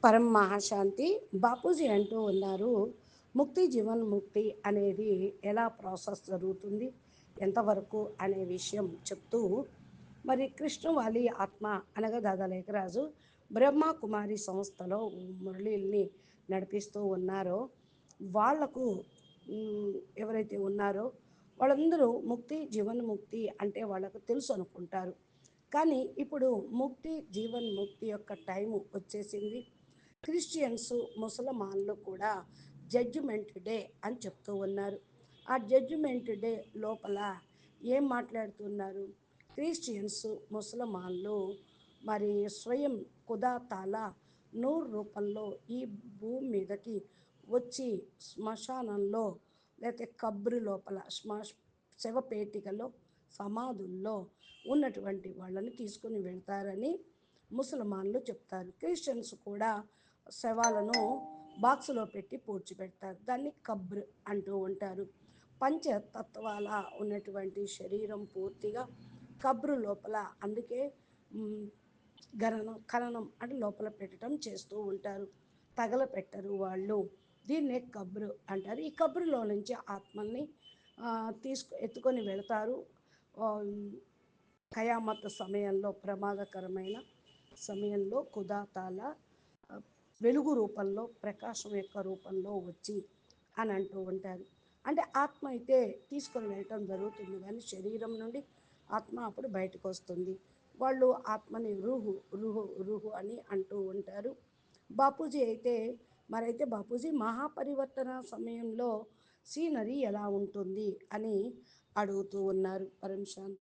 పరం మహాశాంతి బాపూజీ అంటూ ఉన్నారు. ముక్తి జీవన్ ముక్తి అనేది ఎలా ప్రాసెస్ జరుగుతుంది, ఎంతవరకు అనే విషయం చెప్తూ, మరి కృష్ణవాలి ఆత్మ అనగా దాదా లేఖరాజు బ్రహ్మ కుమారి సంస్థలో మురళీల్ని నడిపిస్తూ ఉన్నారో వాళ్లకు ఎవరైతే ఉన్నారో వాళ్ళందరూ ముక్తి జీవన్ముక్తి అంటే వాళ్ళకు తెలుసు అనుకుంటారు. కానీ ఇప్పుడు ముక్తి జీవన్ముక్తి యొక్క టైము వచ్చేసింది. క్రిస్టియన్స్ ముసలమాన్లు కూడా జడ్జిమెంట్ డే అని చెప్తూ ఉన్నారు. ఆ జడ్జిమెంట్ డే లోపల ఏం మాట్లాడుతున్నారు? క్రిస్టియన్స్ ముసలమాన్లు మరి స్వయం కుదాతాల నూరు రూపంలో ఈ భూమి మీదకి వచ్చి శ్మశానంలో లేకపోతే కబ్రు లోపల శవపేటికలో సమాధుల్లో ఉన్నటువంటి వాళ్ళని తీసుకుని వెళ్తారని ముసల్మాన్లు చెప్తారు. క్రిస్టియన్స్ కూడా శవాలను బాక్సులో పెట్టి పూడ్చిపెడతారు. దాన్ని కబ్ర్ అంటూ ఉంటారు. పంచతత్వాల ఉన్నటువంటి శరీరం పూర్తిగా కబ్రు లోపల, అందుకే ఖననం అంటే లోపల పెట్టడం చేస్తూ ఉంటారు. తగలపెట్టరు వాళ్ళు. దీన్నే కబ్రు అంటారు. ఈ కబ్రులో నుంచి ఆత్మల్ని ఎత్తుకొని వెళతారు. కయామత్ సమయంలో, ప్రమాదకరమైన సమయంలో కుదాతాల వెలుగు రూపంలో, ప్రకాశం యొక్క రూపంలో వచ్చి అని అంటూ ఉంటారు. అంటే ఆత్మ అయితే తీసుకొని వెళ్ళటం జరుగుతుంది, కానీ శరీరం నుండి ఆత్మ అప్పుడు బయటకు వస్తుంది. వాళ్ళు ఆత్మని రుహు రుహు రుహు అని అంటూ ఉంటారు. బాపూజీ అయితే మరైతే బాపూజీ మహాపరివర్తన సమయంలో సీనరీ ఎలా ఉంటుంది అని అడుగుతూ ఉన్నారు. పరమశాంతి.